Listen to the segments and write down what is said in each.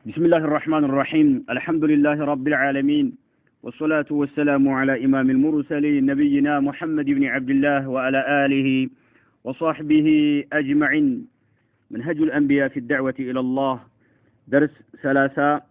بسم الله الرحمن الرحيم الحمد لله رب العالمين والصلاة والسلام على إمام المرسلين نبينا محمد بن عبد الله وعلى آله وصحبه أجمعين منهج الأنبياء في الدعوة إلى الله درس 3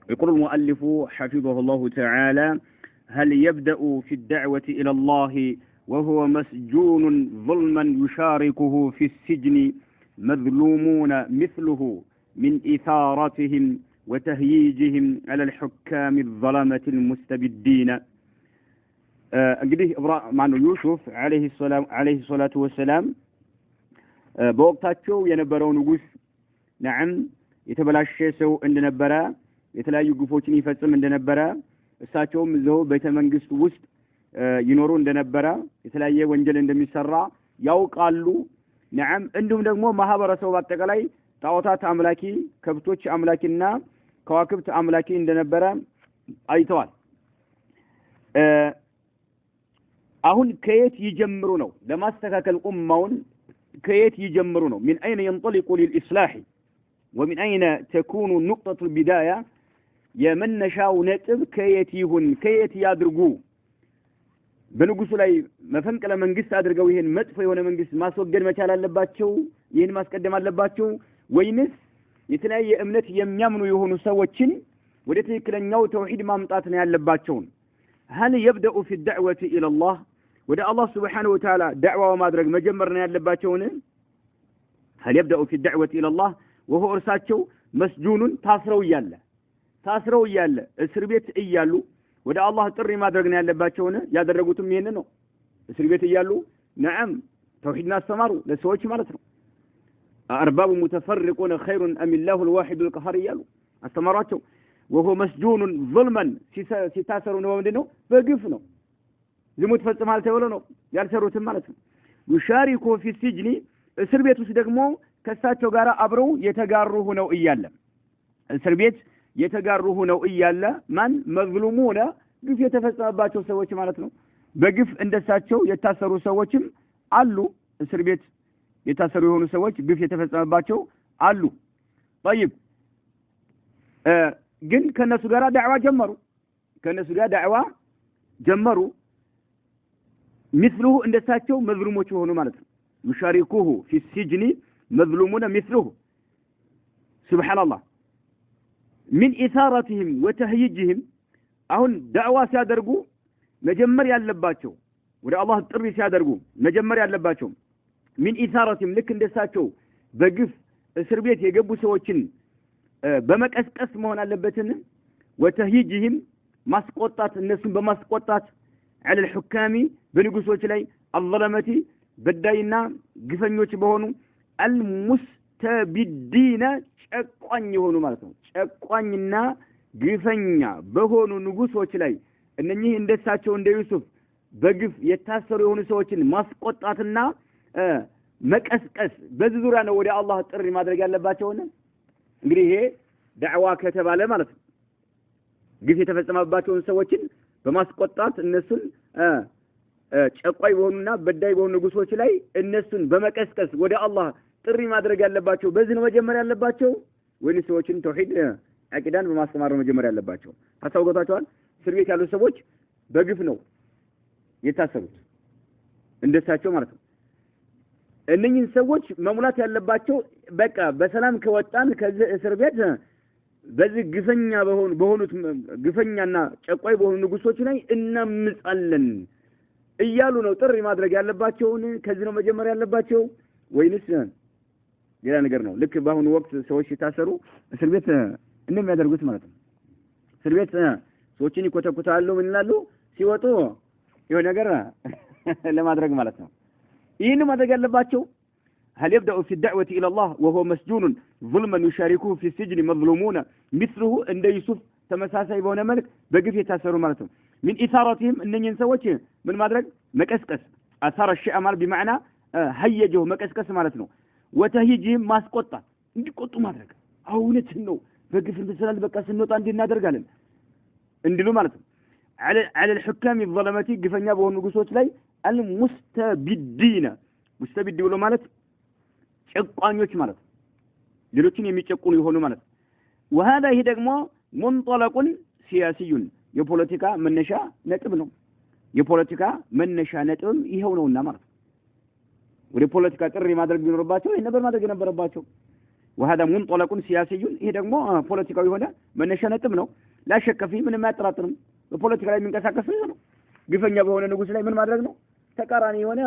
يقول المؤلف حفظه الله تعالى هل يبدأ في الدعوة إلى الله وهو مسجون ظلما يشاركه في السجن مظلومون مثله من إثارتهم وتهييجهم على الحكام الظلمة المستبدين እንግዲህ ማን ነው ዩሱፍ አለይሂ ሰላቱ ወሰላም በወቅታቸው የነበረው ንጉስ ነዓም የተበላሸ ሰው እንደነበረ የተለያዩ ግፎችን ይፈጽም እንደነበረ እሳቸውም እዛው ቤተመንግስት ውስጥ ይኖሩ እንደነበረ የተለያየ ወንጀል እንደሚሰራ ያውቃሉ ነዓም እንዲሁም ደግሞ ማህበረሰቡ አጠቃላይ ጣዖታት አምላኪ ከብቶች አምላኪና ከዋክብት አምላኪ እንደነበረ አይተዋል አሁን ከየት ይጀምሩ ነው ለማስተካከል ኡማውን ከየት ይጀምሩ ነው من اين ينطلق للاصلاح ومن اين تكون نقطة البداية የመነሻው ነጥብ ከየት ይሁን ከየት ያድርጉ በንጉሱ ላይ መፈንቅለ መንግስት አድርገው ይሄን መጥፎ የሆነ መንግስት ማስወገድ መቻል አለባቸው ይሄን ማስቀደም አለባቸው ወይንስ የተለያየ እምነት የሚያምኑ የሆኑ ሰዎችን ወደ ትክክለኛው ተውሂድ ማምጣት ነው ያለባቸው هل يبدأ في الدعوة إلى الله ودا الله سبحانه وتعالى دعوة وما درج مجمرنا يلباتون هل يبدأ في الدعوة إلى الله وهو أرساتشو مسجون تاسروا يالا اسربيت إيالو ودا الله تري ما درجنا يلباتون يا درجوتم يننو اسربيت إيالو نعم توحيدنا استمروا لسويش مالتنا أرباب متفرقون خير أم الله الواحد القهار يالو استمراتشو وهو مسجون ظلما ሲታሰሩ ነው ምንድነው በግፍ ነው ዝሙት ፈጽማል ተብሎ ነው ያልሰሩትም ማለት ነው ይሻሪኩ في السجن እስር ቤት ውስጥ ደግሞ ከሳቸው ጋር አብረው የተጋሩ ሆነው እያለ እስር ቤት የተጋሩ ሆነው እያለ ማን መዝሉሙና ግፍ የተፈጸመባቸው ሰዎች ማለት ነው በግፍ እንደሳቸው የታሰሩ ሰዎችም አሉ እስር ቤት የታሰሩ የሆኑ ሰዎች ግፍ የተፈጸመባቸው አሉ طيب ግን ከነሱ ጋር ዳዕዋ ጀመሩ مثله እንደሳቸው መዝሉሞች ሆኑ ማለት ነው يشاركوه في السجن مظلومون مثله سبحان الله من إثارتهم وتهييجهم አሁን ዳዕዋ ሲያደርጉ መጀመር ያለባቸው ወደ አላህ ጥሪ ሲያደርጉ መጀመር ያለባቸው من إثارتهم ልክ እንደሳቸው በግፍ እስር ቤት የገቡ ሰዎችን በመቀስቀስ መሆን አለበትን ወተህይጅህም ማስቆጣት እነሱን በማስቆጣት على الحكام በንጉሶች ላይ الظلمة በዳይና ግፈኞች በሆኑ المستبدين ጨቋኝ የሆኑ ማለት ነው ጨቋኝና ግፈኛ በሆኑ ንጉሶች ላይ እነኚህ እንደሳቸው እንደ ዩሱፍ በግፍ የታሰሩ የሆኑ ሰዎችን ማስቆጣትና መቀስቀስ በዚህ ዙሪያ ነው ወደ አላህ ጥሪ ማድረግ ያለባቸው እንግዲህ ይሄ ዳዕዋ ከተባለ ማለት ነው ግፍ የተፈጸመባቸውን ሰዎችን በማስቆጣት እነሱን ጨቋይ በሆኑና በዳይ በሆኑ ንጉሶች ላይ እነሱን በመቀስቀስ ወደ አላህ ጥሪ ማድረግ ያለባቸው በዚህ ነው መጀመሪያ ያለባቸው ወይስ ሰዎችን ተውሂድ አቂዳን በማስተማር ነው መጀመሪያ ያለባቸው ታሳውቀታቸዋል እስር ቤት ያሉ ሰዎች በግፍ ነው የታሰሩት እንደሳቸው ማለት ነው እነኚህ ሰዎች መሙላት ያለባቸው በቃ በሰላም ከወጣን ከዚህ እስር ቤት በዚህ ግፈኛ በሆኑት ግፈኛና ጨቋይ በሆኑ ንጉሶች ላይ እናምጻለን እያሉ ነው ጥሪ ማድረግ ያለባቸው ከዚህ ነው መጀመሪያ ያለባቸው ወይንስ ሌላ ነገር ነው ልክ በአሁኑ ወቅት ሰዎች ሲታሰሩ እስር ቤት እንደሚያደርጉት ማለት ነው እስር ቤት ሰዎችን ይኮተኩታሉ ምን ይላሉ ሲወጡ የሆነ ነገር ለማድረግ ማለት ነው ይህን ማድረግ ያለባቸው هل يبدأ في الدعوة إلى الله وهو مسجون ظلما يشاركوه في السجن مظلومون مثله عند يوسف تمساسي بون ملك بقف يتاسروا مالتهم من إثارتهم أن ينسوش من مدرك مكسكس أثار الشيء مال بمعنى هيجه مكسكس مالتنا وتهيجهم ما سقطة عندي قطوا مدرك أو نتنو بقف المسلال بقى سنوط عندي النادر قالن اندلو مالتهم على الحكام الظلمات قفنيا بون نقصوت لي المستبدين مستبد ولو مالت ጨቋኞች ማለት ሌሎችን የሚጨቁኑ ይሆኑ ማለት وهذا ይሄ ደግሞ منطلق سياسي የፖለቲካ መነሻ ነጥብ ነው የፖለቲካ መነሻ ነጥብም ይሄው ነውና ማለት ወደ ፖለቲካ ጥሪ ማድረግ ቢኖርባቸው ይሄ ነበር ማድረግ የነበረባቸው وهذا منطلق سياسي ይሄ ደግሞ ፖለቲካዊ የሆነ መነሻ ነጥብ ነው لا شك فيه ምንም አያጠራጥርም በፖለቲካ ላይ የሚንቀሳቀስ ነው ግፈኛ በሆነ ንጉስ ላይ ምን ማድረግ ነው ተቃራኒ የሆነ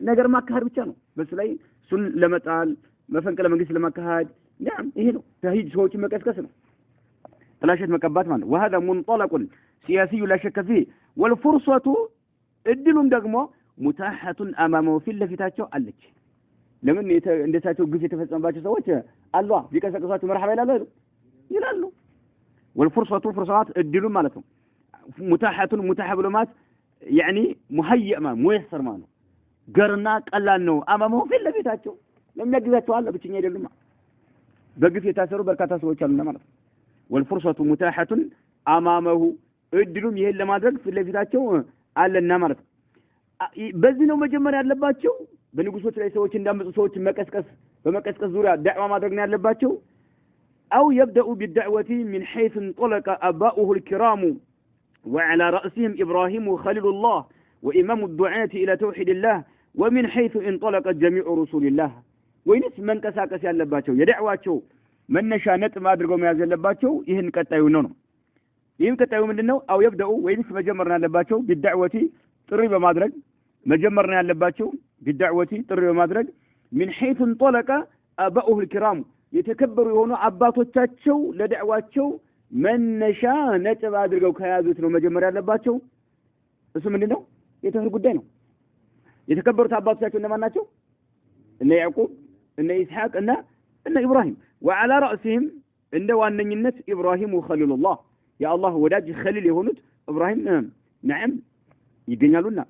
ነገር ማካሄድ ብቻ ነው በሱ ላይ ሱን ለመጣል መፈንቅለ መንግስት ለማካሄድ ያም ይሄ ነው ተሂድ ሰዎችን መቀስቀስ ነው ጥላሸት መቀባት ማለት وهذا منطلق سياسي لا شك فيه والفرصه እድሉም ደግሞ متاحه امامه في ለፊታቸው አለች ለምን እንደታቸው ግፍ የተፈጸመባቸው ሰዎች አላህ ቢቀሰቀሳቸው መርሐባ ይላሉ والفرصه فرصات እድሉ ማለት ነው متاحه متاح ብሎማት يعني مهيئ ميسر ማለት ነው ገርና ቀላል ነው امامه في ለፊታቸው ለሚያግዛቸው አለ ብቻኛ አይደሉም በግፍ የታሰሩ በርካታ ሰዎች አሉና ማለት ነው والفرصه متاحه امامه እድሉም ይሄን ለማድረግ ፍለፊታቸው አለና ማለት ነው በዚህ ነው መጀመሪያ ያለባቸው በንጉሶች ላይ ሰዎች እንዳመጡ ሰዎች መቀስቀስ በመቀስቀስ ዙሪያ ዳዕዋ ማድረግ ነው ያለባቸው أو يبدأ بالدعوة من حيث انطلق آباؤه الكرام وعلى رأسهم إبراهيم خليل الله وإمام الدعاة إلى توحيد الله ومن حيث انطلق جميع رسول الله وينس من كساكس ያለባቸው የዳዕዋቸው መነሻ ነጥብ አድርገው መያዝ ያለባቸው ይህን ቀጣዩ ነው ይህን ቀጣዩ ምንድነው أو يبدأ وينس መጀመር ያለባቸው بالدعوة ጥሪ በማድረግ መጀመር ያለባቸው بالدعوة ጥሪ በማድረግ من حيث انطلق آباؤه الكرام የተከበሩ የሆኑ አባቶቻቸው ለዳዕዋቸው መነሻ ነጥብ አድርገው ከያዙት ነው መጀመር ያለባቸው እሱ ምንድነው የተህር ጉዳይ ነው የተከበሩት አባቶቻቸው እነማን ናቸው እነ ያዕቆብ እነ ኢስሐቅ እና ኢብራሂም وعلى رأسهم እንደ ዋነኝነት ኢብራሂም وخليل الله يا الله ወዳጅ خليل የሆኑት ኢብራሂም نعم ይገኛሉና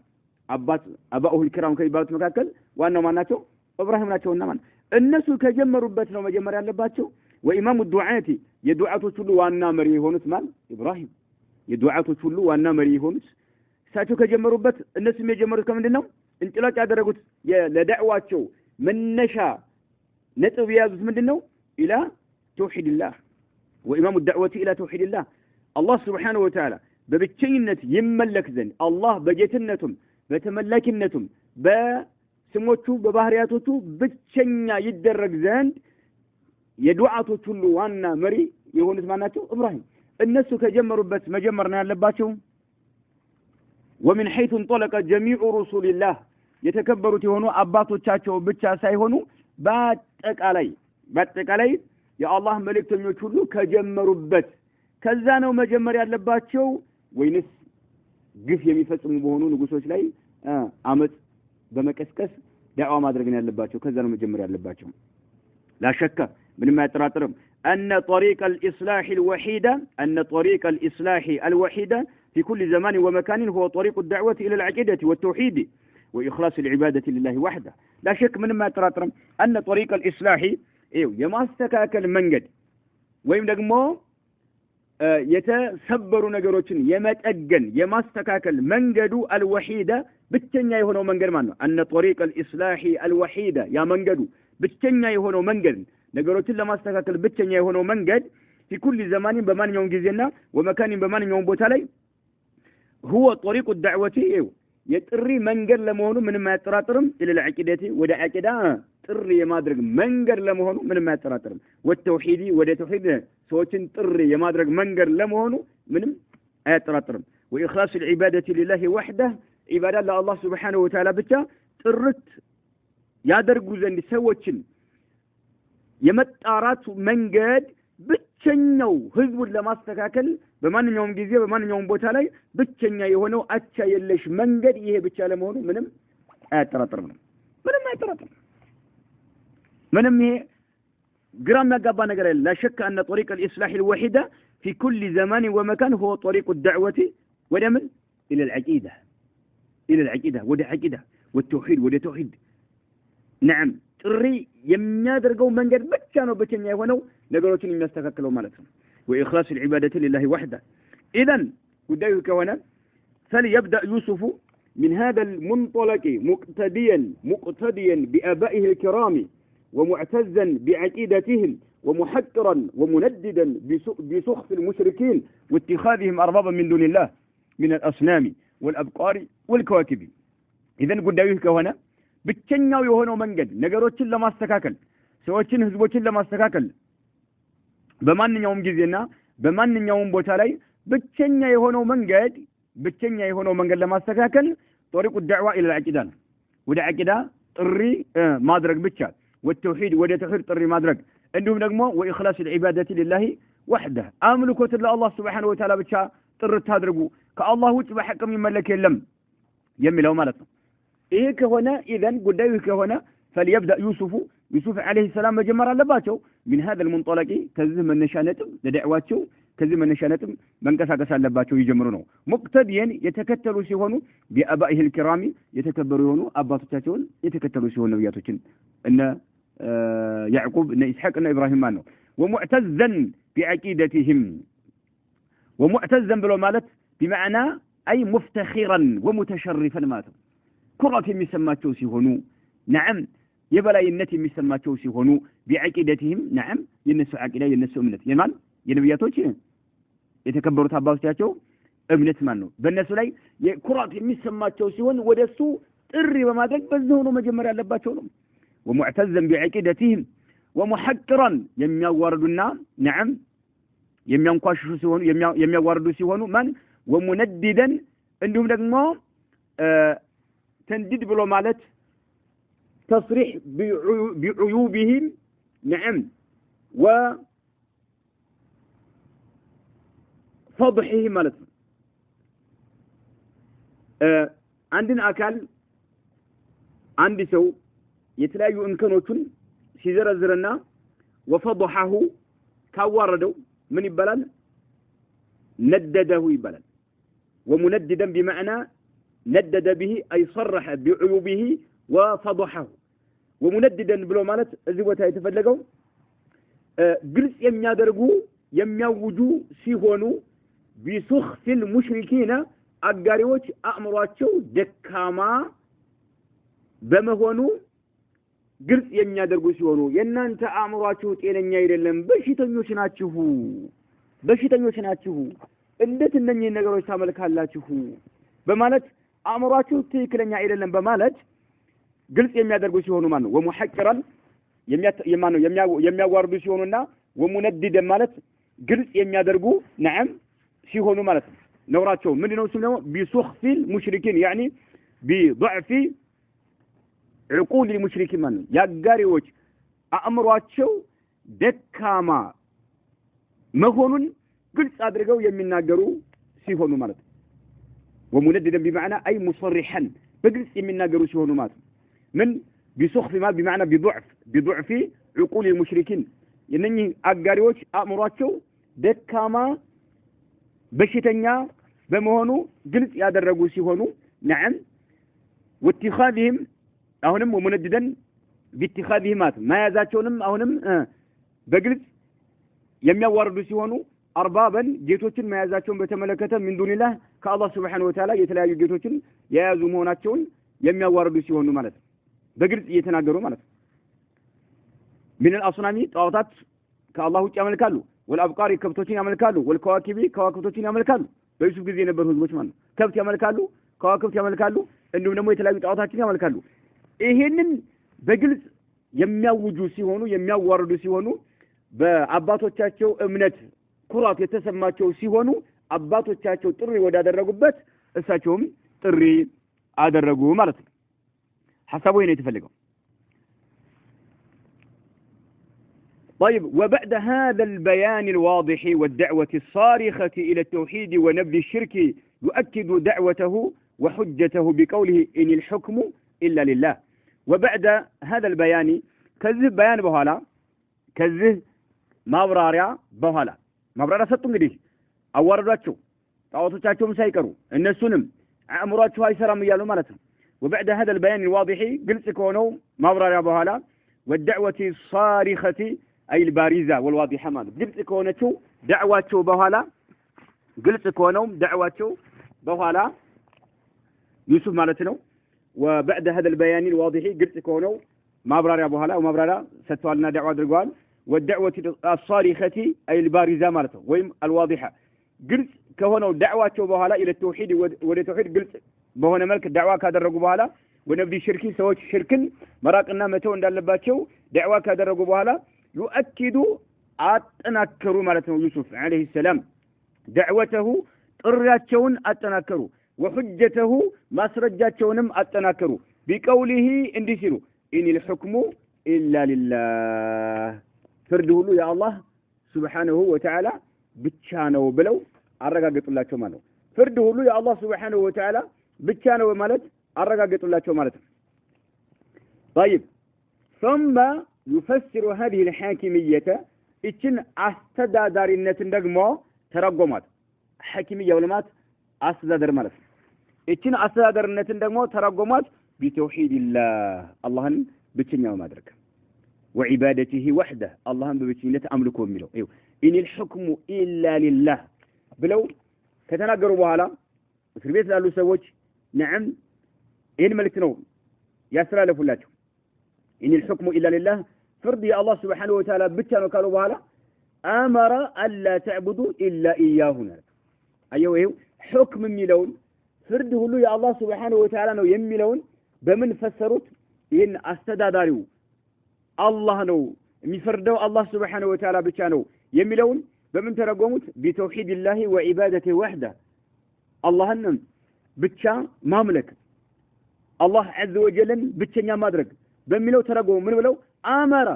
አባኡሁ الكرام ከይባሉት መካከል ዋናው ማን ናቸው ኢብራሂም ናቸውና ማን እነሱ ከጀመሩበት ነው መጀመሪያ ያለባቸው وإمام الدعاة የዱዓቶች ሁሉ ዋና መሪ የሆኑት ማን ኢብራሂም የዱዓቶች ሁሉ ዋና መሪ የሆኑት እሳቸው ከጀመሩበት እነሱም የጀመሩት ከምንድነው እንጥላጭ ያደረጉት ለዳዕዋቸው መነሻ ነጥብ ያዙት ምንድነው إلى توحيد الله وإمام الدعوة إلى توحيد الله الله سبحانه وتعالى በብቸኝነት ይመለክ ዘንድ አላህ በጌትነቱም በተመላኪነቱም በስሞቹ በባህሪያቶቹ ብቸኛ ይደረግ ዘንድ የዱዓቶች ሁሉ ዋና መሪ የሆኑት ማናቸው ኢብራሂም እነሱ ከጀመሩበት መጀመር ነው ያለባቸው ومن حيث انطلق جميع رسول الله የተከበሩት የሆኑ አባቶቻቸው ብቻ ሳይሆኑ በአጠቃላይ የአላህ መልእክተኞች ሁሉ ከጀመሩበት ከዛ ነው መጀመር ያለባቸው ወይንስ ግፍ የሚፈጽሙ በሆኑ ንጉሶች ላይ አመጽ በመቀስቀስ ዳዕዋ ማድረግ ነው ያለባቸው ከዛ ነው መጀመር ያለባቸው لا شك ምንም አይጠራጠርም أن طريق الإصلاح الوحيدة في كل زمان ومكان هو طريق الدعوة إلى العقيدة والتوحيد وإخلاص العبادة لله وحده لا شك من ما يتراترم أن طريق الإصلاح يماستكاكل منجد ويم دقمو يتسبر نجروتين يمتأجن يماستكاكل منجد الوحيدة بالتنيا يهونو منجد مانو أن طريق الإصلاح الوحيدة يا منجد بالتنيا يهونو منجد نجروتين لماستكاكل بالتنيا يهونو منجد في كل زمان بمان يوم جزينا ومكان بمان يوم بوتالي هو طريق الدعوة يتري منجر لمهونو من ما يتراترم إلى العقيدة ودا عقيدة تري يمادرق منجر لمهونو من ما يتراترم والتوحيدي ودا توحيد سوتين تري يمادرق منجر لمهونو من ما يتراترم وإخلاص العبادة لله وحده عبادة الله سبحانه وتعالى بتا ترت يادرقو زند سوتين يمتارات منجد ብቸኛው ህዝቡን ለማስተካከል በማንኛውም ጊዜ በማንኛውም ቦታ ላይ ብቸኛ የሆነው አቻ የለሽ መንገድ ይሄ ብቻ ለመሆኑ ምንም አያጠራጥርም ምንም ይሄ ግራም ያጋባ ነገር አይደለም لا شك أن طريق الإصلاح الوحيدة في كل زمان ومكان هو طريق الدعوة ودمن إلى العقيدة وده عقيدة والتوحيد وده توحيد نعم ጥሪ የሚያደርገው መንገድ ብቻ ነው ብቸኛ የሆነው ነገሮችን የሚያስተካክለው ማለት ነው وإخلاص العبادة لله وحده إذن ጉዳዩ ከሆነ فليبدأ يوسف من هذا المنطلق مقتديا بآبائه الكرام ومعتزا بعقيدتهم ومحقرا ومنددا بسخف المشركين واتخاذهم أربابا من دون الله من الأصنام والأبقار والكواكب. إذن قد داويك هنا بتشنياو يهونو منجد نجاروتشن لما استكاكل سوتشن هزبوتشن لما استكاكل بمان يوم جزينا بمان يوم بوتالاي بتشنيا يهونو منجد لما استكاكل طريق الدعوة إلى العقيدة ودا عقيدة طري مادرك بتشا والتوحيد ودا توحيد طري مادرك عندهم نجمو وإخلاص العبادة لله وحده أملكوت الله سبحانه وتعالى بتشا طر تادرجو كالله وجه بحكم يملك يلم يملو مالته إيه كهنا إذن قداوي كهنا فليبدأ يوسف عليه السلام مجمر لباتو من هذا المنطلق كذب النشانتم لدعواتو كذب النشانتم من قسا لباتو يجمرونه مقتديا يتكتلوا سيهونو بأبائه الكرام يتكبرونه أباتو يتكتلوا سيهون نبياتوችን إن يعقوب إن إسحاق إن إبراهيم مانو ومعتزا بعقيدتهم ومعتزا بلو مالت بمعنى أي مفتخرا ومتشرفا ماتو كرة يسماتشو سيهونو نعم يبلا ينتي يسماتشو سيهونو بعقيدتهم نعم ينسوا عقيدة ينسوا أمنت يمان የነብያቶች የተከበሩት አባቶቻቸው እምነት ማን ነው በእነሱ ላይ የኩራት የሚሰማቸው ሲሆን ወደሱ ጥሪ በማድረግ በዛው ነው መጀመሪያ ያለባቸው ነው ومعتزا بعقيدتهم ومحقرا የሚያዋርዱና نعم የሚያንቋሽሹ ሲሆኑ የሚያዋርዱ ሲሆኑ ማን ومنددا እንዲሁም ደግሞ تنديد ብሎ ማለት تصريح بعيوبهم نعم و فضحه ማለት ነው አንድን አካል አንድ ሰው የተለያዩ እንከኖቹን ሲዘረዝርና وفضحه ካዋረደው ምን ይባላል ندده ይባላል ومنددا بمعنى ندد به أي صرح بعيوبه وفضحه ومنددا ብሎ ማለት እዚህ ቦታ የተፈለገው ግልጽ የሚያደርጉ የሚያውጁ ሲሆኑ بسخف المشركين አጋሪዎች አእምሯቸው ደካማ በመሆኑ ግልጽ የሚያደርጉ ሲሆኑ የናንተ አእምሯችሁ ጤነኛ አይደለም በሽተኞች ናችሁ እንዴት እነኚህ ነገሮች ታመልካላችሁ በማለት አእምሯችሁ ትክክለኛ አይደለም በማለት ግልጽ የሚያደርጉ ሲሆኑ ማን ነው ወሙሐቅራን የሚያዋርዱ ሲሆኑና ወሙነድደ ማለት ግልጽ የሚያደርጉ نعم ሲሆኑ ማለት ነው ነውራቸው ምንድነው ስም ነው بسخف المشركين يعني بضعف عقول المشركين ማለት ነው ያጋሪዎች አእምሯቸው ደካማ መሆኑን ግልጽ አድርገው የሚናገሩ ሲሆኑ ማለት ነው ومنددا بمعنى أي مصرحا بجلس يمناجروا شو هنو مات من بسخف ما بمعنى بضعف عقول المشركين ينني أجاريوش أمراتشو دكما بشتنيا بمهونو جلس يادرجوا شو هنو نعم واتخاذهم أهونم ومنددا باتخاذهم مات ما يزاتشونم أهونم بجلس يميواردوا شو هنو أربابا جيتوشن ما يزاتشون بتملكته من دون الله كالله سبحانه وتعالى يتلاقي جيتوشن يازو مهوناتشون يميواردوا شو هنو مالت بجلس يتناقروا مالت من الأصنام طاوتات كالله يعملكالو والأبقار كبتوشين يعملكالو والكواكب كواكبتوشين يعملكالو بيوسف جزي نبر هزبوش مان كبت يعملكالو كواكبت يعملكالو إنه نمو يتلاقي طاوتاتين يعملكالو إيهنن بجلس يميوجو سيهونو يميواردو سيهونو በአባቶቻቸው እምነት ኩራት የተሰማቸው ሲሆኑ አባቶቻቸው ጥሪ ወዳደረጉበት እሳቸውም ጥሪ አደረጉ ማለት ነው ሐሳቡ ይሄን የተፈለገው طيب وبعد هذا البيان الواضح والدعوة الصارخة إلى التوحيد ونبذ الشرك يؤكد دعوته وحجته بقوله إن الحكم إلا لله وبعد هذا البيان كذب بيان بهالا كذب ማብራሪያ በኋላ ማብራሪያ ሰጡ እንግዲህ አዋረዷቸው ጣዖቶቻቸውም ሳይቀሩ እነሱንም አእምሯቸው አይሰራም ይያሉ ማለት ነው وبعد هذا البيان الواضح ግልጽ ከሆነው ማብራሪያ በኋላ والدعوة الصارخة أي البارزة والواضحة ማለት ግልጽ ከሆነችው ዳዕዋቸው በኋላ ግልጽ ከሆነው ዳዕዋቸው በኋላ ዩሱፍ ማለት ነው وبعد هذا البيان الواضح ግልጽ ከሆነው ማብራሪያ በኋላ ማብራሪያ ሰጥተዋልና ዳዕዋ አድርገዋል والدعوة الصارخة أي البارزة مالته ويم الواضحة قلت كهونه دعوة بهلا إلى التوحيد والتوحيد قلت بهنا ملك الدعوة كذا رجوا بهلا ونبدي شركين سويت شركن مراقنا متون دلباتشوا دعوة كذا رجوا بهلا يؤكدوا أتنكروا مالته يوسف عليه السلام دعوته الرجاتشون أتنكروا وحجته ما سرجاتشونم أتنكروا بقوله اندسروا إن الحكم إلا لله فرده يا الله سبحانه وتعالى بتشانه بلو أرجعت الله شو ماله فرده يا الله سبحانه وتعالى بتشانه مالت أرجعت الله شو مالت طيب ثم يفسر هذه الحاكمية إتن أستدار الناس نجمع ترجمات حاكمية ولمات أستدار مالت إتن أستدار الناس نجمع ترجمات بتوحيد الله بتشنيه ما درك وعبادته وحده اللهم ببتشينة أملكه ملو أيوه إن الحكم إلا لله بلو كتناقروا بهالا في البيت لألو سووش نعم إن ملكتنو ياسر لفلاتو إن الحكم إلا لله فرضي الله سبحانه وتعالى بتشانو قالوا بهالا أمر ألا تعبدوا إلا إياه أيوه أيوه حكم ملون فرده له يا الله سبحانه وتعالى نو يملون بمن فسروت إن أستداداريو الله نو مفردو الله سبحانه وتعالى بتشانو يملون بمن ترجمت بتوحيد الله وعبادته وحده الله نم بتشا مملك الله عز وجل بتشنيا مدرك بملو ترجموا من بلو أمر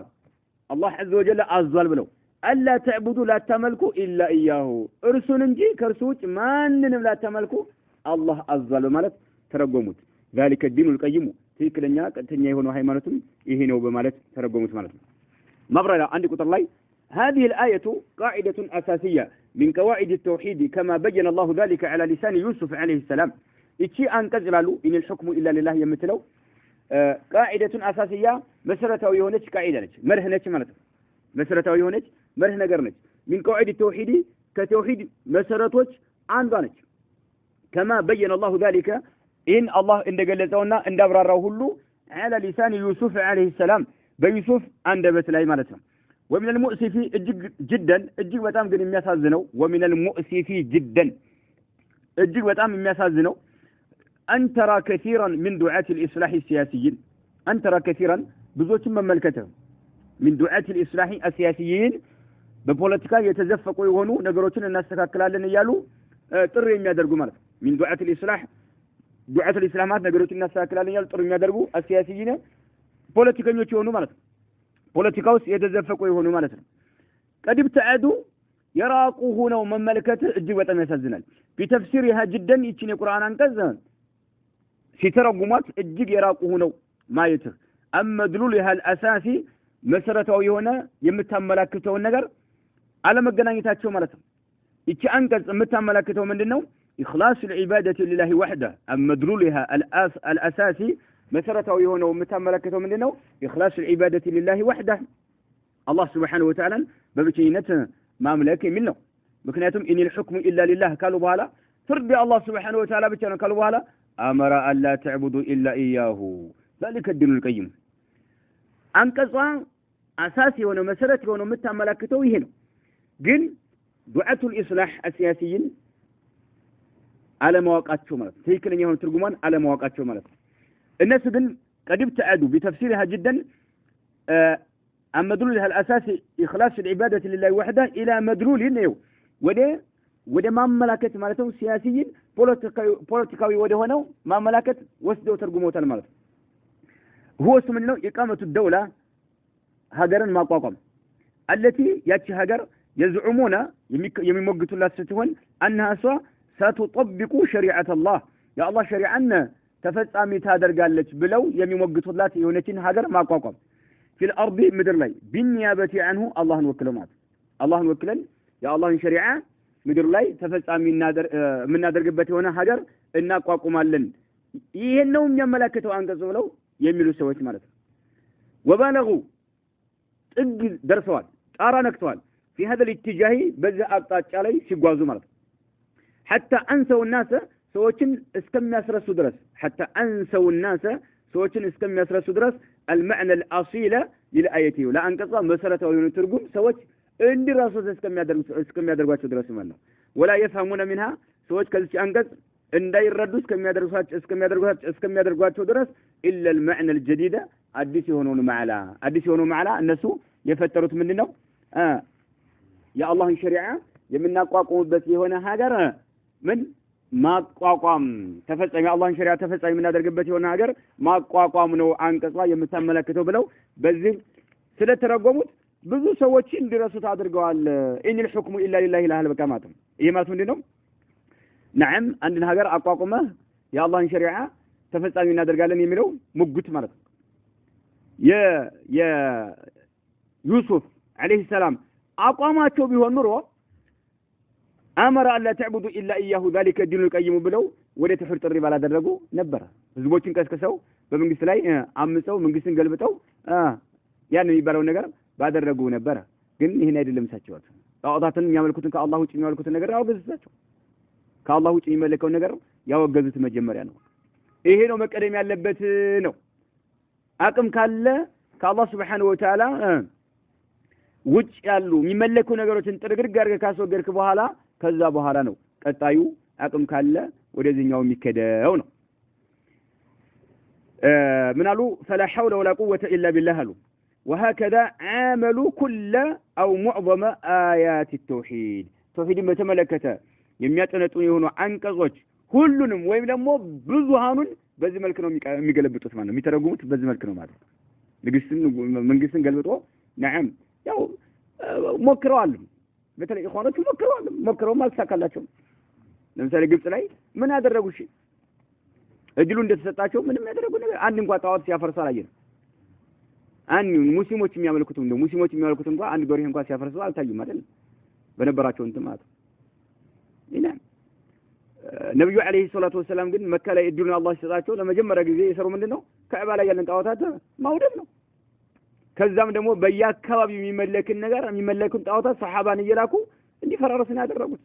الله عز وجل أزال بلو ألا تعبدوا لا تملكوا إلا إياه أرسل نجي كرسوج ما ننم لا تملكوا الله أزال مالت ترجمت ذلك الدين القيم ትክክለኛ ቀጥተኛ የሆነው ሃይማኖትም ይሄ ነው በማለት ተረጎሙት ማለት ነው ማብራሪያ አንድ ቁጥር ላይ هذه الآية قاعدة أساسية من قواعد التوحيد كما بين الله ذلك على لسان يوسف عليه السلام እቺ አንቀጽ ይላሉ إن الحكم إلا لله የምትለው قاعدة أساسية መሰረታዊ የሆነች ቃዒዳ ነች መርህ ነች ማለት ነው መሰረታዊ የሆነች መርህ ነገር ነች من قواعد التوحيد كتوحيد መሰረቶች አንዷ ነች كما بين الله ذلك إن الله إن جلسونا إن دبر هلو على لسان يوسف عليه السلام بيوسف عند بيت لا مالتهم ومن المؤسف جدا الجيل بتام قد يمياسازنو ومن المؤسف جدا الجيل بتام يمياسازنو أن ترى كثيرا من دعاة الإصلاح السياسيين أن ترى كثيرا بزوج من ملكتهم من دعاة الإصلاح السياسيين ببوليتيكا يتزفقوا يهونوا نقروتين الناس تكاكلالن يالو طري يميادرقوا مالت من دعاة الإصلاح دعاة الإسلامات نقولون الناس ساكلين يلطرون يدربوا السياسيين بوليتيكيين يهونوا مالتهم بوليتيكاوس يتزفقوا يهونوا مالتهم قد ابتعدوا يراقوهون ومن ملكته እጅግ በጣም ያሳዝናል بتفسيرها جدا ይችን የቁርአን አንቀጽ ሲተረጉሟት እጅግ የራቁሆነው ማየት አመድሉልها الاساسي መሰረታዊ የሆነ የምታመላክተው ነገር አለመገናኘታቸው ማለት ነው ይቺ አንቀጽ የምታመላክተው ምንድነው إخلاص العبادة لله وحده أم مدلولها الأساسي مسرته يهونه ومتملكته من دينه إخلاص العبادة لله وحده الله سبحانه وتعالى ببكينته مملكة منه بكناتهم إن الحكم إلا لله قالوا بها فرد الله سبحانه وتعالى بكنا قالوا بها أمر أن لا تعبدوا إلا إياه ذلك الدين القيم أنكسا أساسي ومسرته ومتملكته يهنه قل دعاة الإصلاح السياسيين على مواقعته مالت تيكلن يهون ترجمان على مواقعته مالت الناس دل قد ابتعدوا بتفسيرها جدا مدلولها الأساسي إخلاص العبادة لله وحده إلى مدلول إنه وده ما ملكت مالتهم سياسيين بوليتيكاوي وده هنا ما ملكت وسدوا ترجموت المالت هو اسمه إقامة الدولة هاجرا ما قاقم التي ياتي هاجر يزعمون يموجتوا الله ستون أنها سوا ستطبق شريعة الله يا الله شريعنا تفصامي تادرغالچ بلو يموجتوላት የሆነችን ሀገር ማቋቋም في الارض ምድር ላይ بالنيابه عنه الله ወክለማት الله ወክለን يا الله شريعه ምድር ላይ ተፈጻሚ እናደርግበት የሆነ ሀገር እናቋቁማለን ይሄን ነው የሚያመለክተው አንቀጽ ብለው የሚሉ ሰዎች ማለት ነው وبالغوا ጥግ ደርሰዋል ጣራ ነክተዋል في هذا الاتجاه በዛ አቅጣጫ ላይ ሲጓዙ ማለት ነው حتى أنسوا الناس سوتشن اسكم يسرسوا درس حتى أنسوا الناس سوتشن اسكم يسرسوا درس المعنى الأصيل للآية لا أنقصها مسألة وينترجم سوت عند راسه اسكم يدرجوا درس منه ولا يفهمون منها سوت كذا أنقص عند يردوس اسكم يدرجوا درس إلا المعنى الجديد أديس يهونون معلا الناس يفتروا مننا يا الله شريعة يمنا قاقم بس يهونا هاجر من ما قاقم تفسر يا الله شريعة تفسر من هذا الجبت يهونا هاجر ما قاقم إنه أنكسر يمتملك كتبلو بزين سلا ترجمت بزو سوتشين دراسة تدرجوا على إن الحكم إلا لله لا هل بكماتهم إيه ما تقولينهم نعم عندنا هاجر أقاقمه يا الله شريعة تفسر من هذا الجالن يميلو مجد مرة يا يوسف عليه السلام أقامته بهالنور أمر أن لا تعبدوا إلا إياه ذلك الدين القيم بلو ولا تحرط الربا على درجو نبرة زبوتين كسكسو بمن قسلاي عمسو من قسن قلبتو يعني يبرو نجار بعد الرجو نبرة جن هنا يدل مساتشوات أعطاتن يملكوتن كالله وجه يملكوتن نجار أو بزاتشو كالله وجه يملكون نجار يا وجزت مجمر يعني إيه هنا مكرم يلبت نو أكم كالله سبحانه وتعالى ውጭ ያሉ የሚመለኩ ነገሮችን ጥርግርግ አድርገህ ካስወገድክ በኋላ ከዛ በኋላ ነው ቀጣዩ አቅም ካለ ወደዚህኛው የሚከደው ነው ምናሉ فلا حول ولا قوة إلا بالله አሉ وهكذا عاملوا كل أو معظم آيات التوحيد توحيد በተመለከተ የሚያጠነጥኑ የሆኑ አንቀጾች ሁሉንም ወይም ደግሞ ብዙሃኑን በዚህ መልኩ ነው የሚገለብጡት ማለት ነው የሚተረጉሙት በዚህ መልኩ ነው ማለት ነው መንግስትን ገልብጦ نعم ያው ሞክረዋል በተለይ ኢኽዋኖቹ ሞክረው ማልተሳካላቸው ለምሳሌ ግብጽ ላይ ምን ያደረጉ እሺ እድሉ እንደተሰጣቸው ምንም ያደረጉ ነገር አንድ እንኳን ጣዖት ሲያፈርሱ አላየንም አንድ ሙስሊሞች የሚያመልኩት እንኳን አንድ ጎሪህ እንኳን ሲያፈርሱ አልታዩም አይደል በነበራቸው እንትን ማለት ይና ነብዩ አለይሂ ሰላቱ ወሰለም ግን መካ ላይ እድሉን አላህ ሲሰጣቸው ለመጀመሪያ ጊዜ የሰሩ ምንድነው ከዕባ ላይ ያለን ጣዖታት ማውደም ነው ከዛም ደግሞ በየአካባቢው የሚመለኩን ጣዖታት ሰሃባን እየላኩ እንዲፈራረሱ ነው ያደረጉት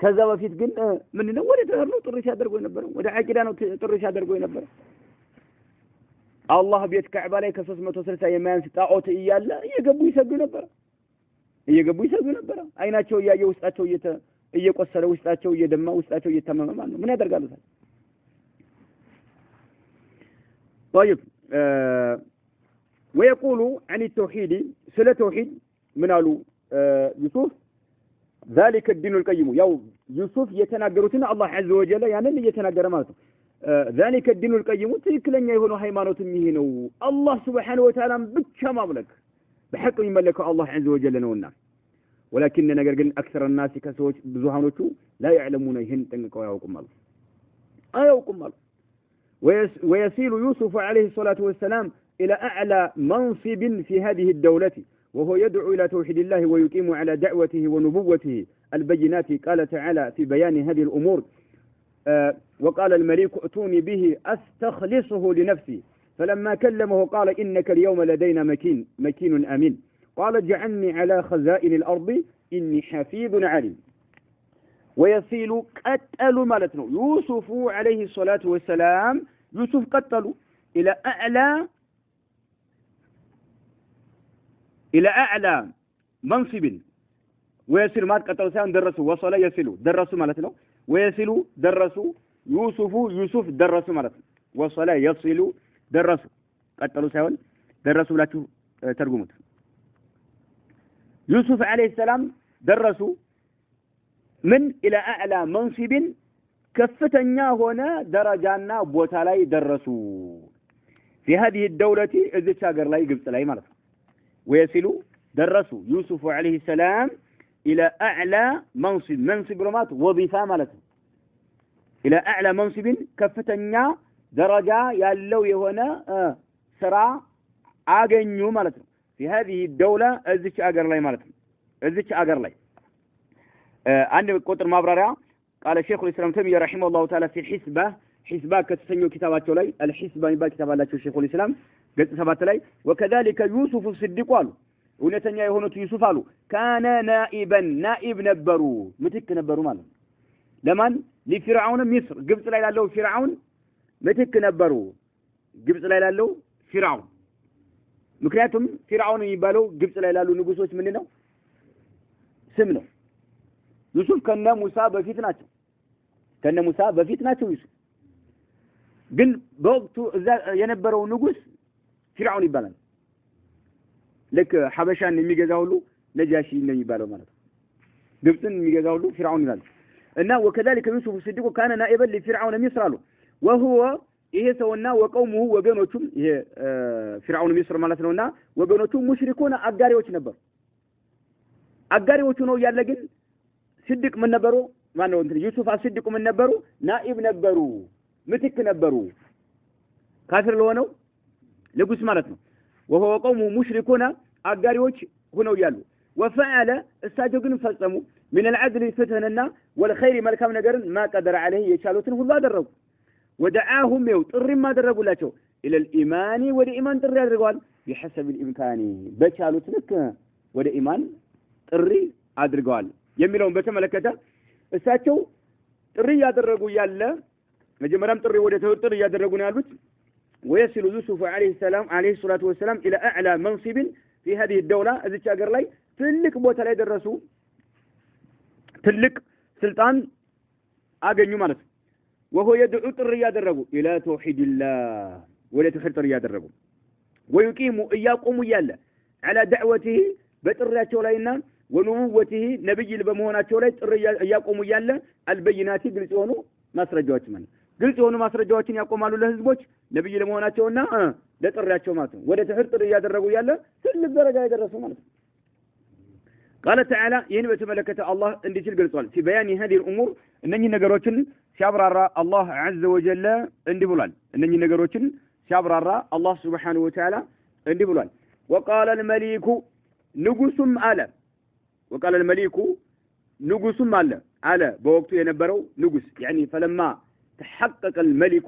ከዛ በፊት ግን ምንድነው ወደ ተርሎ ጥሪ ሲያደርጉ ነበር ወደ አቂዳ ነው ጥሪ ሲያደርጉ ነበር አላህ ቤት ከዕባ ላይ ከ360 የማያንስ ጣዖት እያለ እየገቡ ይሰግዱ ነበር አይናቸው እያየ ውስጣቸው እየቆሰለ ውስጣቸው እየደማ ውስጣቸው እየተመመ ማለት ነው ምን ያደርጋሉ طيب ويقول عن التوحيد سلا توحيد من قالوا يوسف ذلك الدين القيم يوسف يتناغروتنا الله عز وجل يعني اللي يتناغر مالته ذلك الدين القيم ትክክለኛ የሆነው ሃይማኖት ይሄ ነው አላህ Subhanahu Wa Ta'ala ብቻ ማምለክ በሐቅ የሚመለከው አላህ عز وجل ነውና ولكن ነገር ግን اكثر الناس ከሰዎች ብዙሃኖቹ لا يعلمون ይሄን ጠንቅቀው አያውቁም ويسيل يوسف عليه الصلاة والسلام إلى أعلى منصب في هذه الدولة وهو يدعو إلى توحيد الله ويقيم على دعوته ونبوته البينات قال تعالى في بيان هذه الأمور وقال الملك ائتوني به أستخلصه لنفسي فلما كلمه قال إنك اليوم لدينا مكين أمين قال اجعلني على خزائن الأرض إني حفيظ عليم ويصيل قتلوا مالتنا يوسف عليه الصلاة والسلام يوسف قتلوا إلى أعلى منصب ويصيل ما قتلوا سان درسوا وصل يصلوا درسوا مالتنا ويصلوا درسوا يوسف درسوا مالتنا وصل يصلوا درسوا قتلوا سان درسوا لا ترجمت يوسف عليه السلام درسوا من إلى أعلى منصب كفتنيا هنا درجانا بوتالاي درسوا في هذه الدولة إذا شاقر لا يقبط لا يمرض ويصلوا درسوا يوسف عليه السلام إلى أعلى منصب رمات وظيفة مالته إلى أعلى منصب كفتنيا درجة يالو هنا سرع آغنيو مالته في هذه الدولة إذا شاقر لا يمرض إذا شاقر لا عند قطر مابرارا قال الشيخ الإسلام تيمية رحمه الله تعالى في حسبة كتسنيو كتاباته لي الحسبة يبقى كتاب الله الشيخ الإسلام قلت سبات لي وكذلك يوسف الصديق قالوا ونتنيا يهونة يوسف قالوا كان نائب نبروا متك نبروا مالا لمن لفرعون مصر قبت لي له فرعون ምትክ ነበሩ ግብጽ ላይ ላለው ፊርዓውን ምክንያቱም ፊርዓውን የሚባለው ግብጽ ላይ ላሉ ንጉሶች ምንድነው ስም ነው ዩሱፍ ከነ ሙሳ በፊት ናቸው ዩሱፍ ግን በወቅቱ እዛ የነበረው ንጉስ ፊርዓውን ይባላል ለክ ሐበሻን የሚገዛ ሁሉ ነጃሺ እንደሚባለው ማለት ነው ግብጽን የሚገዛ ሁሉ ፊርዓውን ይላል እና وكذلك يوسف الصديق كان نائبا لفرعون مصر له وهو ይሄ ሰውና ወቀውሙ ወገኖቹም ይሄ ፊርዓውን ሚስር ማለት ነውና ወገኖቹ ሙሽሪኮና አጋሪዎች ነበሩ አጋሪዎቹ ነው ያለ ግን ሲድቅ ምን ነበሩ ማነው እንት ዩሱፍ አስዲቁ ምን ነበሩ ናኢብ ነበሩ ምትክ ነበሩ ካፊር ለሆነው ንጉስ ማለት ነው وهو وقومه مشركون አጋሪዎች ሆነው ያሉ وفعل እሳቸው ግን ፈጸሙ من العدل فتننا والخير መልካም ነገርን ما قدر عليه የቻሉትን ሁሉ አደረጉ ودعاهم يو ጥሪ ማደረጉላቸው الى الايمان ወደ ኢማን ጥሪ አድርገዋል بحسب الامكان በቻሉት ልክ ወደ ኢማን ጥሪ አድርገዋል የሚለውን በተመለከተ እሳቸው ጥሪ ያደረጉ ያለ መጀመሪያም ጥሪ ወደ ተወጥር ያደረጉ ነው ያሉት ويصل يوسف عليه الصلاه والسلام الى اعلى منصب في هذه الدوله እዚች ሀገር ላይ ትልቅ ቦታ ላይ ደረሱ ትልቅ ስልጣን አገኙ ማለት ነው وهو يدعو ጥሪ ያደረጉ الى توحيد الله ወደ ተውሂድ ጥሪ ያደረጉ ويقيم እያቆሙ ያለ على دعوته በጥሪያቸው ላይና ونبوته ነብይ በመሆናቸው ላይ ጥሪ እያቆሙ ያለ البينات ግልጽ የሆኑ ማስረጃዎች ማለት ግልጽ የሆኑ ማስረጃዎችን ያቆማሉ ለህዝቦች ነብይ ለመሆናቸውና ለጥሪያቸው ማለት ነው ወደ ተውሂድ ጥሪ ያደረጉ ያለ ትልቅ ደረጃ ያደረሱ ማለት ነው قال تعالى ይህን በተመለከተ አላህ እንዲችል ገልጿል في بيان هذه الامور እነኚህ ነገሮችን ሲያብራራ አላህ عز وجل እንዲህ ብሏል እነኚህ ነገሮችን ሲያብራራ አላህ Subhanahu Wa Ta'ala እንዲህ ብሏል وقال الملك ንጉሱም አለ وقال الملك ንጉሱም አለ በወቅቱ የነበረው ንጉስ يعني فلما تحقق الملك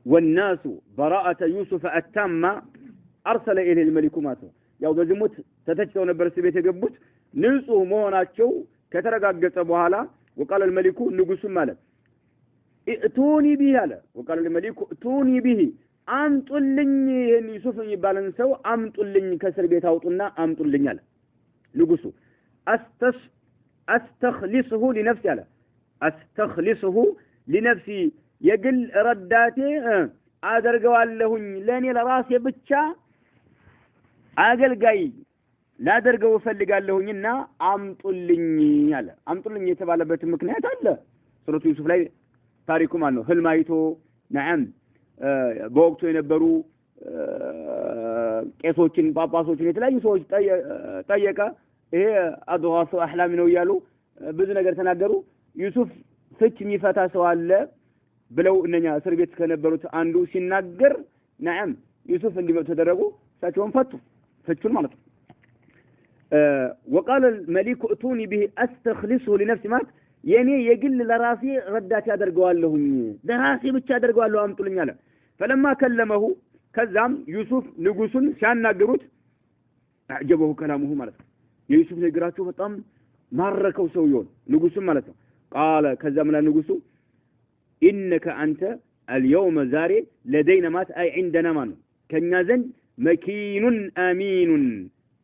والناس براءة يوسف التامة أرسل إليه الملك ماته ያው በዝሙት ተተችተው ነበር ሲቤት የገቡት ንጹህ መሆናቸው ከተረጋገጠ በኋላ وقال الملك ንጉሱ ማለት ائتوني به አለ وقال الملك ائتوني به አምጡልኝ ይሄን ዩሱፍ የሚባልን ሰው አምጡልኝ ከእስር ቤት አውጡና አምጡልኝ አለ ንጉሱ استخلصه لنفسي አለ استخلصه لنفسي የግል ረዳቴ አደርገዋለሁኝ ለኔ ለራሴ ብቻ አገልጋይ ላደርገው ፈልጋለሁኝና አምጡልኝ አለ አምጡልኝ የተባለበት ምክንያት አለ ሱረቱ ዩሱፍ ላይ ታሪኩ ማለት ነው ህልም አይቶ ነዓም በወቅቱ የነበሩ ቄሶችን ጳጳሶችን የተለያዩ ሰዎች ጠየቀ ይሄ አድዋሱ አህላም ነው ያሉ ብዙ ነገር ተናገሩ ዩሱፍ ፍች የሚፈታ ሰው አለ ብለው እነኛ እስር ቤት ከነበሩት አንዱ ሲናገር ነዓም ዩሱፍ እንዲመጡ ተደረጉ እሳቸውን ፈቱን ማለት ነው وقال الملك ائتوني به استخلصه لنفسي ማለት የኔ የግል ለራሴ ረዳት ያደርገዋለሁኝ ለራሴ ብቻ ያደርገዋለሁ አምጡልኝ አለ فلما كلمه ከዛም ዩሱፍ ንጉሱን ሲያናገሩት አጀበሁ كلامه ማለት ነው የዩሱፍ ንግግራቸው በጣም ማረከው ሰው ይሆን ንጉሱን ማለት ነው قال ከዛም ለንጉሱ انك انت اليوم زاري لدينا مات اي عندنا ما ከኛ ዘንድ مكين امين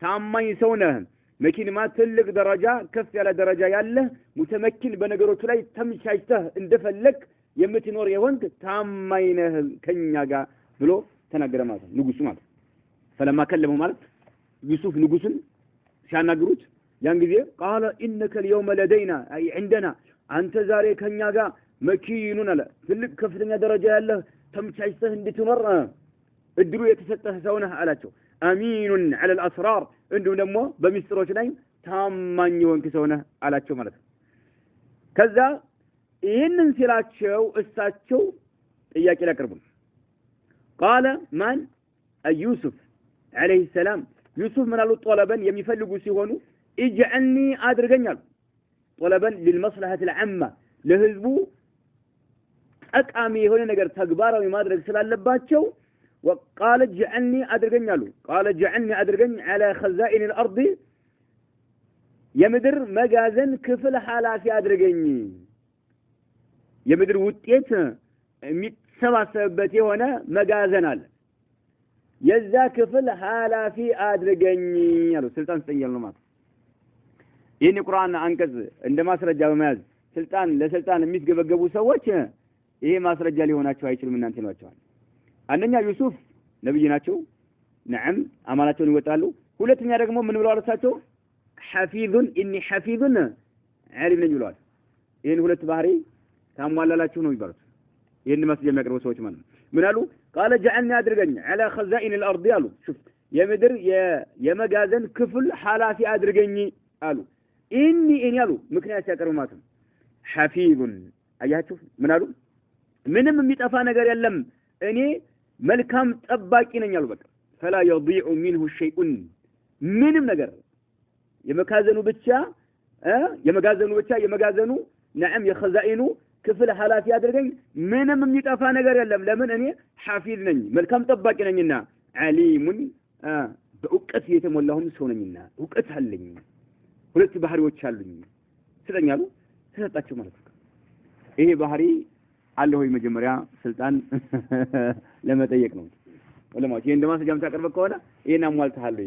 ታማኝ ሰው ነህ መኪን ማለት ትልቅ ደረጃ ከፍ ያለ ደረጃ ያለ ሙተመኪን በነገሮች ላይ ተምቻችተህ እንደፈለክ የምትኖር የወንድ ታማኝ ነህ ከኛ ጋር ብሎ ተናገረ ማለት ነው ንጉሱ ማለት فلما كلمه ማለት ዩሱፍ ንጉሱን ሲያናግሩት ያን ጊዜ قال انك اليوم لدينا اي عندنا አንተ ዛሬ ከኛ ጋር መኪኑን አለ ትልቅ ከፍተኛ ደረጃ ያለ ተምቻችተህ እንድትኖር እድሉ የተሰጠህ ሰው ነህ አላቸው امين على الاسرار እንደው ደግሞ በሚስጥሮች ላይ ታማኝ ወንክ ሰው ነህ አላቸው ማለት ነው ከዛ ይሄንን ሲላቸው እሳቸው ጥያቄ ላቀርቡ قال ማን አዩሱፍ عليه السلام ዩሱፍ ምን አሉ طلبን የሚፈልጉ ሲሆኑ اجعلني አድርገኛል طلبን للمصلحه العامه ለህዝቡ ጠቃሚ የሆነ ነገር ተግባራዊ ማድረግ ስላለባቸው وقال اجعلني ادرغنيالو قال اجعلني ادرغن على خزائن الارض የምድር መጋዘን ክፍል ሐላፊ አድርገኝ የምድር ውጤት የሚሰባሰብበት የሆነ መጋዘን አለ የዛ ክፍል ኃላፊ አድርገኝ ያለው ስልጣን ስጠኛል ነው ማለት ይሄን ቁርአን አንቀጽ እንደ ማስረጃ በመያዝ ስልጣን ለስልጣን የሚስገበገቡ ሰዎች ይሄ ማስረጃ ሊሆናቸው አይችልም እናንተ ይሏቸዋል አንደኛ ዩሱፍ ነብይ ናቸው ነዓም አማናቸውን ይወጣሉ ሁለተኛ ደግሞ ምን ብለው አለሳቸው ሐፊዙን ኢኒ ሐፊዙን ዓሊም ነኝ ብለዋል ይሄን ሁለት ባህሪ ታሟላላችሁ ነው ይባሉት ይሄን ማስረጃ የሚያቀርቡ ሰዎች ማለት ምን አሉ قال جعلني አድርገኝ على خزائن الارض አሉ شوف የምድር የመጋዘን ክፍል ሐላፊ አድርገኝ አሉ ኢኒ አሉ ምክንያት ያቀርቡ ማለት ነው ሐፊዙን አያችሁ ምን አሉ ምንም የሚጠፋ ነገር የለም እኔ መልካም ጠባቂ ነኝ አሉ በቃ فلا يضيع منه شيء ምንም ነገር የመጋዘኑ ብቻ የመጋዘኑ نعم የخزائኑ ክፍል ሐላፊ አድርገኝ ምንም የሚጠፋ ነገር የለም ለምን እኔ ሐፊዝ ነኝ መልካም ጠባቂ ነኝና ዓሊሙን በእውቀት የተሞላሁም ሰው ነኝና እውቀት አለኝ ሁለት ባህሪዎች አሉኝ ስለኛሉ ተሰጣቸው ማለት ነው ይሄ ባህሪ አለ ሆይ መጀመሪያ ስልጣን ለመጠየቅ ነው ወለማው ይሄ እንደማስጃም ታቀርበ ከሆነ ይሄን አሟልተሃል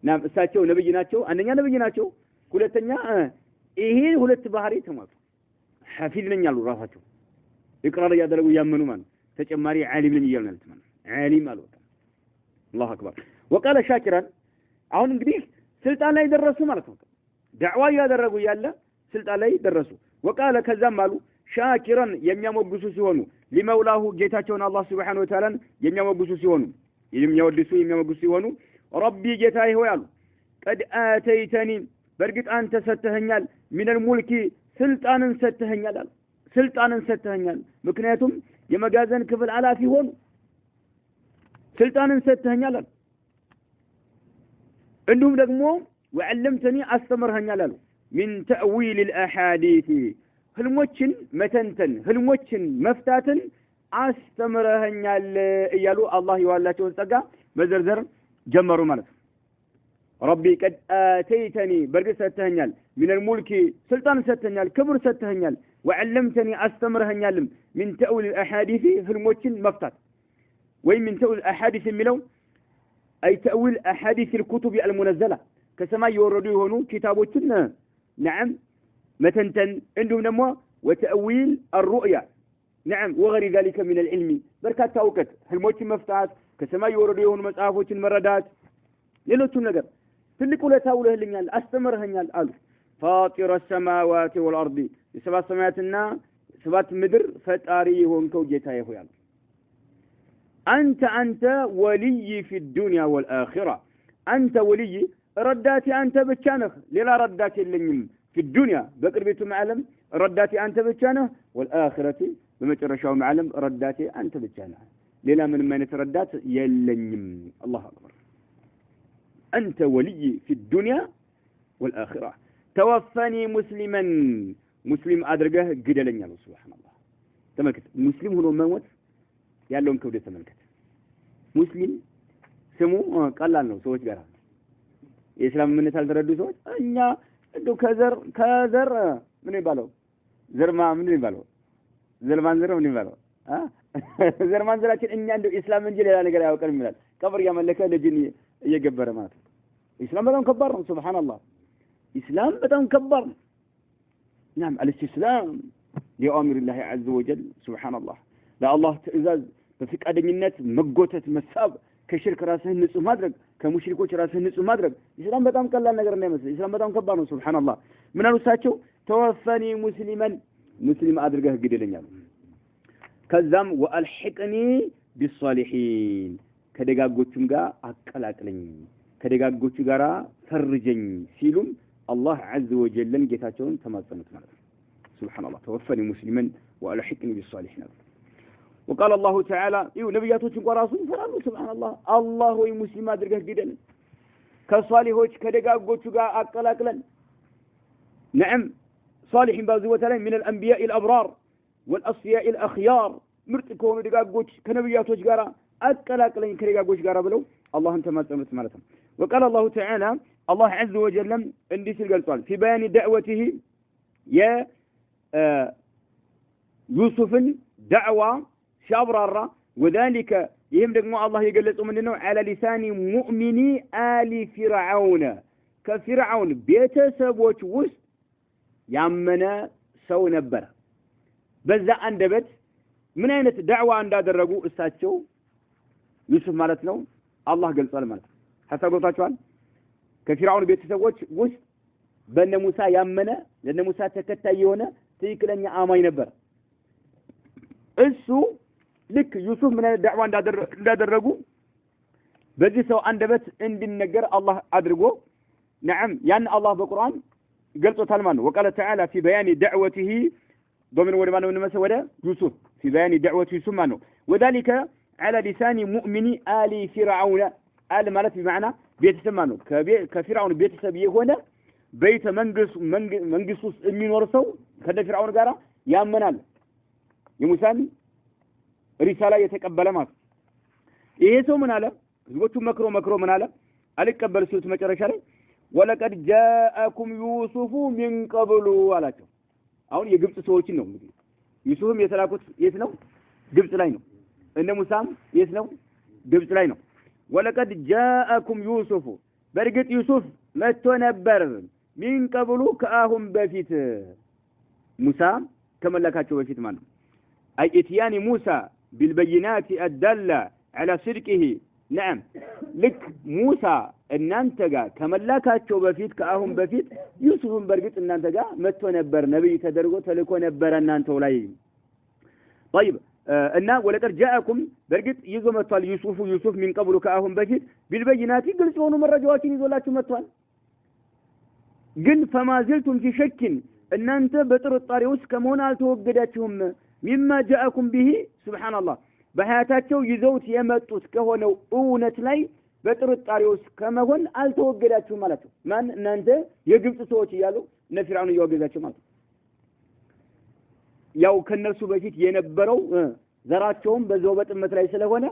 ናም እሳቸው ነብይ ናቸው አንደኛ ነብይ ናቸው ሁለተኛ ይሄ ሁለት ባህሪ ተሟልቶ ሐፊዝ ነኝ አሉ ራሳቸው ኢቅራር ያደረጉ ያመኑ ማለት ተጨማሪ ዓሊም ነኝ ይላል ማለት ዓሊም አሉ አላሁ አክበር ወቃለ ሻኪራን አሁን እንግዲህ ስልጣን ላይ ደረሱ ማለት ነው ዳዕዋ ያደረጉ ያለ ስልጣን ላይ ደረሱ ወቃለ ከዛም አሉ ሻኪራን የሚያሞግሱ ሲሆኑ ለመውላሁ ጌታቸውን አላህ Subhanahu Wa Ta'ala የሚያሞግሱ ሲሆኑ የሚያሞግሱ ሲሆኑ ረቢ ጌታዬ ሆይ አሉ قد اتيتني በርግጥ አንተ ሰተኸኛል ሚነል ሙልኪ ስልጣንን ሰተኸኛል ምክንያቱም የመጋዘን ክፍል ኃላፊ ሆኑ ስልጣንን ሰተኸኛል እንዲሁም ደግሞ ወዓለምተኒ አስተምረኸኛል አሉ من تأويل الأحاديث ህልሞችን መተንተን ህልሞችን መፍታትን አስተምረኸኛል እያሉ አላህ ይዋላቸውን ጸጋ መዘርዘር ጀመሩ ማለት ነው ربي قد آتيتني برقص ستهنيال من الملك سلطان ستهنيال كبر ستهنيال وعلمتني أستمرهنيال من تأويل الأحاديث في الموتين مفتات وين من تأويل الأحاديث الملو أي تأويل أحاديث الكتب المنزلة كسما يوردوا هنا كتابوتنا نعم متنتن عندهم نمو وتأويل الرؤيا نعم وغير ذلك من العلم بركات تاوكت الموتين مفتات كسما يوردوا هنا مسافوتين مردات ሌሎቹም ነገር ትልቅ ውለታ ውለህልኛል አስተምረኸኛል አሉ ፋጢረ السماوات والارض የሰባት ሰማያትና ሰባት ምድር ፈጣሪ ሆንከው ጌታዬ ሆይ አሉ አንተ ወልይ في الدنيا والاخره አንተ ወልይ ረዳቴ አንተ ብቻ ነህ ሌላ ረዳት የለኝም في الدنيا በቅርቢቱ ዓለም ረዳቴ አንተ ብቻ ነህ والاخره በመጨረሻው ዓለም ረዳቴ አንተ ብቻ ነህ ሌላ ምንም አይነት ረዳት የለኝም አላሁ አክበር أنت ولي في الدنيا والآخرة توفني مسلم أدرجه جدلني الله سبحان الله تملكت مسلم هو موت يالهم كودة تملكت مسلم سمو قال لنا سويت جرا الإسلام من نسال تردو سويت أنيا دو كذر من يبالو زرما من يبالو زرمان من يبالو زرمان لكن أنيا دو إسلام من جل لا نقرأ أو كلام ملال كبر يا ملكة لجني يجبر مات الإسلام بدأ كبر سبحان الله الإسلام بدأ كبر نعم الاستسلام لأمر الله عز وجل سبحان الله لا الله تأزاز بفك أدمينات مقوتة مساب كشرك راسه نسو مدرك كمشركوش راسه نسو مدرك الإسلام بدأ كلا نقر نمس الإسلام بدأ كبر سبحان الله من الوساتشو توفني مسلم أدركه قدلني كذم وألحقني بالصالحين ከደጋጎቹም ጋር አቀላቅለኝ ከደጋጎቹ ጋራ ፈርጀኝ ሲሉም አላህ عز وجل ጌታቸውን ተማጸኑት ማለት ነው ሱብሃንአላህ ተወፈኒ ሙስሊመን ወአልሂቅኒ ቢሷሊሂን وقال الله تعالى ነብያቶች እንኳን ራሱ ይፈራሉ ሱብሃንአላህ አላህ ወይ ሙስሊም አድርገህ ግደን ከሷሊሆች ከደጋጎቹ ጋር አቀላቅለን نعم صالحين ባዙ ወተዓላ من الانبياء الابرار والاصفياء الاخيار ምርጥ ከሆኑ ደጋጎች ከነብያቶች ጋራ أكلكلين كريجاجوش جاربلو الله أنت ما تمت مالتهم وقال الله تعالى الله عز وجل عندي سلقال في بيان دعوته يا يوسف دعوة شابرارة وذلك يهم دقمو الله يقلصوا منه على لسان مؤمن آل فرعون كفرعون بيتسبوش وسط يامنا سو نبرا بزا عندبت من أين دعوة عند درجو استاتشو يوسف مالتنا الله قال صار مالت حتى قلتوا كفرعون بيتسبوش وسط بأن موسى يامنا لأن موسى تكتايونه تيكلني آماي نبر السو لك يوسف من الدعوة እንዳደረጉ በዚህ ሰው አንደበት እንድንነገር አላህ አድርጎ نعم ያን አላህ በቁርአን ገልጾታል ማለት ነው وقال تعالى في بيان دعوته ضمن ወደ ማነው ወደ يوسف في بيان دعوته يوسف ማለት ነው وذلك على لسان مؤمن آل فرعون آل ማለት بمعنى ቤተሰብ ማለት ነው ከፊርዓውን ቤተሰብ የሆነ ቤተ መንግስት ውስጥ የሚኖር ሰው ከፊርዓውን ጋራ ያመናል የሙሳን ሪሳላ የተቀበለ ማለት ይሄ ሰው ምን አለ ህዝቦቹ መክሮ ምን አለ አልቀበል ሲሉት መጨረሻ ላይ ወለቀድ ጃአኩም ዩሱፉ ሚን ቀብሉ አላቸው አሁን የግብጽ ሰዎችን ነው እንግዲህ ዩሱፍም የተላኩት የት ነው ግብጽ ላይ ነው እነ ሙሳም የት ነው ግብጽ ላይ ነው ወለቀድ ጃአኩም ዩሱፉ በርግጥ ዩሱፍ መጥቶ ነበር ሚን ቀብሉ ከአሁን በፊት ሙሳ ከመላካቸው በፊት ማለት ነው أي إتيان موسى بالبينات الدالة على صدقه نعم لك موسى إن أنت جا كما لا كاتشو بفيت كأهم بفيت يوسف برقت إن أنت جا متو نبر نبي تدرجو تلكو نبر أن أنت ولاي طيب إن ولقد جاءكم برقت يزو متوال يوسف من قبل كأهم بفيت بالبينات قل سونو مرة جواتين يزو لا تمتوال قل فما زلتم في شك إن أنت بطر الطاريوس كمون ألتوقداتهم مما جاءكم به سبحان الله بحياتاتቸው ይዘውት የመጡት ከሆነው እውነት ላይ በጥርጣሬውስ ከመሆን አልተወገዳችሁ ማለት ነው ማን እናንተ የግብጽ ሰዎች ይያሉ ነፍራውን ይወገዳችሁ ማለት ያው ከነሱ በፊት የነበረው ዘራቸውም በዛው በጥመት ላይ ስለሆነ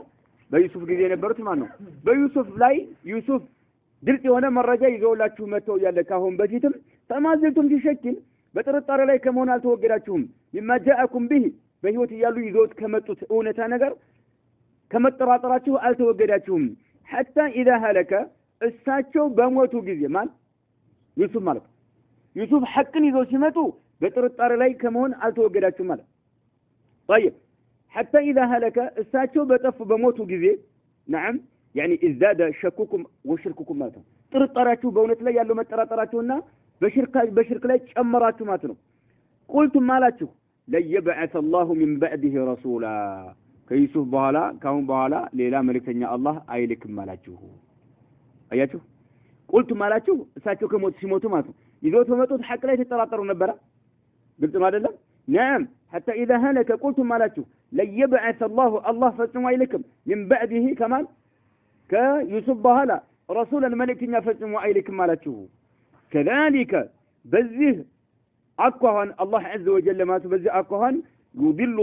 በዩሱፍ ጊዜ የነበሩት ማለት ነው በዩሱፍ ላይ ዩሱፍ ድርጥ የሆነ መረጃ ይዘውላችሁ መተው ያለ ካሁን በፊትም ተማዘልቱም ቢሸክል በጥርጣሬ ላይ ከመሆን አልተወገዳችሁም مما جاءكم به በህይወት ያሉ ይዞት ከመጡት እውነታ ነገር ከመጠራጠራችሁ አልተወገዳችሁም حتى اذا هلك እሳቸው በሞቱ ጊዜ ማን ዩሱፍ ማለት ዩሱፍ ሐቅን ይዘው ሲመጡ በጥርጣሬ ላይ ከመሆን አልተወገዳችሁም ማለት طيب حتى اذا هلك እሳቸው በጠፉ በሞቱ ጊዜ نعم يعني ازداد شككم وشرككم ማለት ጥርጣሬያችሁ በእውነት ላይ ያለው መጠራጠራችሁና በሽርክ ላይ ጨመራችሁ ማለት ነው قلتم ማላችሁ ليبعث الله من بعده رسولا ከዩሱፍ በኋላ ካሁን በኋላ ሌላ መልእክተኛ አላህ አይልክም ማላችሁ አያችሁ قلتم ማላችሁ እሳቸው ከሞት ሲሞቱ ማለት ነው ይዞት በመጡት ሐቅ ላይ ተጠራጠሩ ነበር ግልጽ ነው አይደለም نعم حتى اذا هلك قلتم ማላችሁ ليبعث الله ፈጽሞ አይልክም من بعده كمان ከዩሱፍ በኋላ رسولا መልእክተኛ ፈጽሞ አይልክም ማላችሁ كذلك በዚህ አኳኋን አላህ عز وجل ማለት በዚህ አኳኋን يضل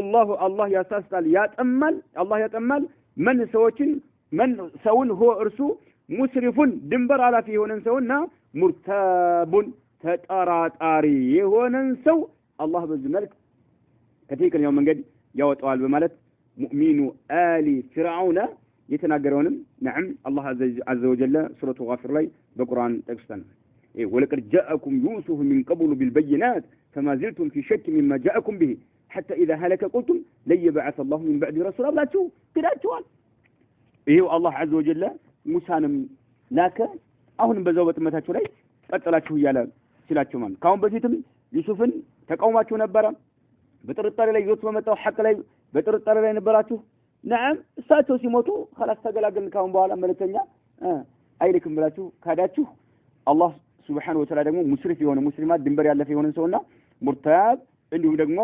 الله ያሳስታል ያጠማል አላህ ያጠማል من ሰውን هو እርሱ ሙስሪፉን ድንበር አላፊ የሆነን ሰውና ሙርታቡን ተጠራጣሪ የሆነን ሰው አላህ በዚህ መልክ ከትክክለኛው መንገድ ያወጣዋል በማለት ሙእሚኑ አሊ ፍርዓውን የተናገረውንም نعم الله عز وجل سورة غافر ላይ በቁርአን ጠቅሰን ولقد جاءكم يوسف من قبل بالبينات فما زلتم في شك مما جاءكم به حتى إذا هلك قلتم لن يبعث الله من بعد رسولا لا تشوف كده تشوف الله عز وجل موسى لاك አሁን በዛው በጥመታቸው ላይ ቀጥላችሁ ይያለ ሲላችሁ ማለት ካሁን በፊትም ዩሱፍን ተቃውማችሁ ነበር በጥርጣሬ ላይ ይዞት በመጣው ሐቅ ላይ በጥርጣሬ ላይ ነበራችሁ نعم እሳቸው ሲሞቱ خلاص ተገላገልን ካሁን በኋላ መልእክተኛ አይልክም ብላችሁ ካዳችሁ አላህ ሱብሃነሁ ወተዓላ ደግሞ ሙስሪፍ የሆነ ሙስሊማት ድንበር ያለፈ የሆነ ሰውና ሙርታብ እንዲሁ ደግሞ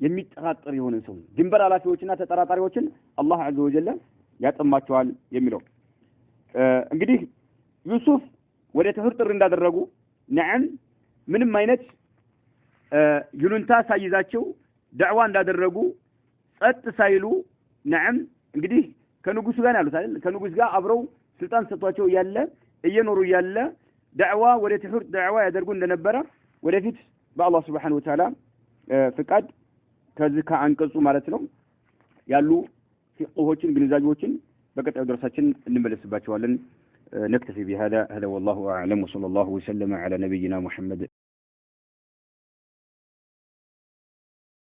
የሚጠራጠር የሆነ ሰው ድንበር አላፊዎችና ተጠራጣሪዎችን አላህ عز وجل ያጠማቸዋል የሚለው እንግዲህ ዩሱፍ ወደ ተፍጥር እንዳደረጉ نعم ምንም አይነት ይሉንታ ሳይዛቸው ዳዕዋ እንዳደረጉ ጸጥ ሳይሉ نعم እንግዲህ ከንጉስ ጋር ያሉት አይደል ከንጉስ ጋር አብረው ስልጣን ሰጥቷቸው ያለ እየኖሩ ያለ ዳዕዋ ወደ ተፍጥር ዳዕዋ ያደርጉ እንደነበረ ወደፊት በአላህ Subhanahu Wa Ta'ala ፍቃድ ከዚህ ከአንቀጹ ማለት ነው ያሉ ፊቅሆችን ግንዛቤዎችን በቀጣዩ ደርሳችን እንመለስባቸዋለን። نكتفي بهذا والله أعلم وصلى الله وسلم على نبينا محمد.